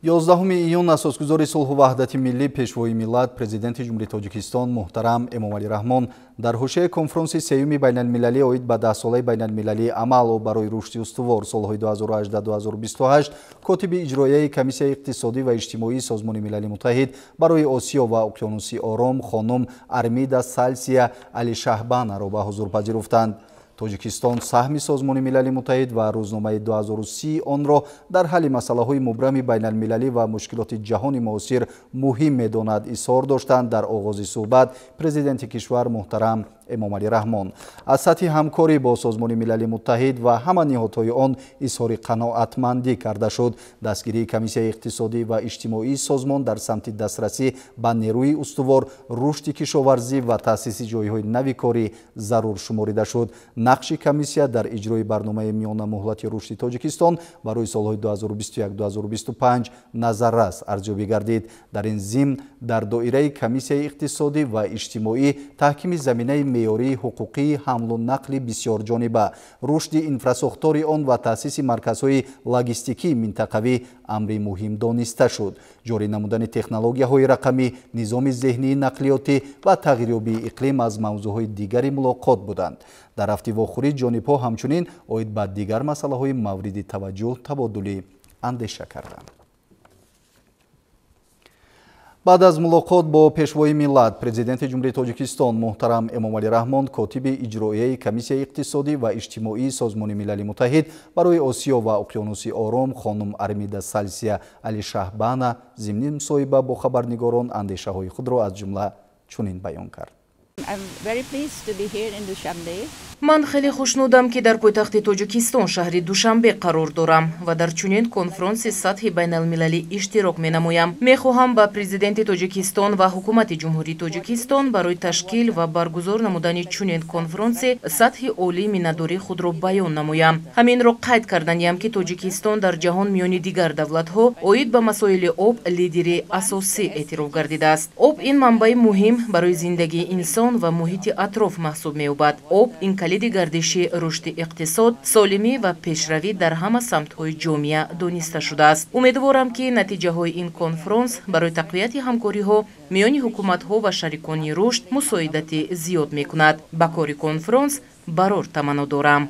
11 июн асосгузори сулҳу ваҳдати миллӣ пешвои миллат президенти ҷумҳурии Тоҷикистон муҳтарам Эмомалӣ Раҳмон дар ҳушаи конфронси сеюми байналмилалӣ оид ба 10-солаи байналмилалии амал барои рушди устувор солҳои 2018-2028 котиби иҷроияи Комиссияи иқтисодӣ ва иҷтимоии Созмони Милали Муттаҳид барои Осиё ва Уқёнуси Ором хонум Армида Сальсия Алишаҳбанаро ба ҳузур пазируфтанд. Тоҷикистон саҳми Созмони Милали Муттаҳид ва рӯзномаи 2030 онро дар ҳалли масъалаҳои мубрами байналмилалӣ ва мушкилоти ҷаҳони муосир муҳим медонад, изҳор доштанд дар оғози суҳбат президенти кишвар муҳтарам Эмомалӣ Раҳмон. Аз сатҳи ҳамкорӣ бо Созмони Милали Муттаҳид ва ҳама ниҳодҳои он изҳори қаноатмандӣ карда шуд. Дастгирии Комиссияи иқтисодӣ ва иҷтимоии созмон дар самти дастрасӣ ба нерӯи устувор, рушди кишоварзӣ ва таъсиси ҷойҳои нави корӣ зарур шуморида шуд. нақши комиссия дар иҷрои барномаи миёна муҳлати рушди Тоҷикистон барои солҳои 2021-2025 назаррас арзёбӣ гардид. Дар ин зимн дар доираи Комиссияи иқтисодӣ ва иҷтимоӣ таҳкими заминаи меъёрии ҳуқуқии ҳамлу нақли бисёрҷониба, рушди инфрасохтори он ва таъсиси марказҳои логистикии минтақавӣ амри муҳим дониста шуд. ҷорӣ намудани технологияҳои рақамӣ, низоми зеҳнии нақлиётӣ ва тағйирёбии иқлим аз мавзӯъҳои дигари мулоқот буданд. дар ҳафти вохӯрӣ ҷонибҳо ҳамчунин оид ба дигар масъалаҳои мавриди таваҷҷӯҳ табодули андеша карданд. баъд аз мулоқот бо пешвои миллат президенти ҷумҳурии Тоҷикистон муҳтарам Эмомалӣ Раҳмон котиби иҷроияи Комиссияи иқтисодӣ ва иҷтимоии Созмони Милали Муттаҳид барои Осиё ва Уқёнуси Ором хонум Армида Сальсия Алишаҳбана зимни мусоҳиба бо хабарнигорон андешаҳои худро аз ҷумла чунин баён кард. ман хеле хушнудам ки дар пойтахти Тоҷикистон шаҳри Душанбе қарор дорам ва дар чунин конфронси сатҳи байналмилалӣ иштирок менамоям. Мехоҳам ба президенти Тоҷикистон ва ҳукумати ҷумҳурии Тоҷикистон барои ташкил ва баргузор намудани чунин конфронси сатҳи олии миннатдории худро баён намоям. ҳаминро қайд карданиям ки Тоҷикистон дар ҷаҳон миёни дигар давлатҳо оид ба масоили об лидери асосӣ эътироф гардидааст. Об ин манбаи муҳим барои зиндагии инсон ва муҳити атроф маҳсуб меёбад. Об ин калиди гардиши рушди иқтисод, солимӣ ва пешравӣ дар ҳама самтҳои ҷомеа дониста шудааст. умедворам ки натиҷаҳои ин конфронс барои тақвияти ҳамкориҳо миёни ҳукуматҳо ва шарикони рушд мусоидати зиёд мекунад. ба кори конфронс барор таманно дорам.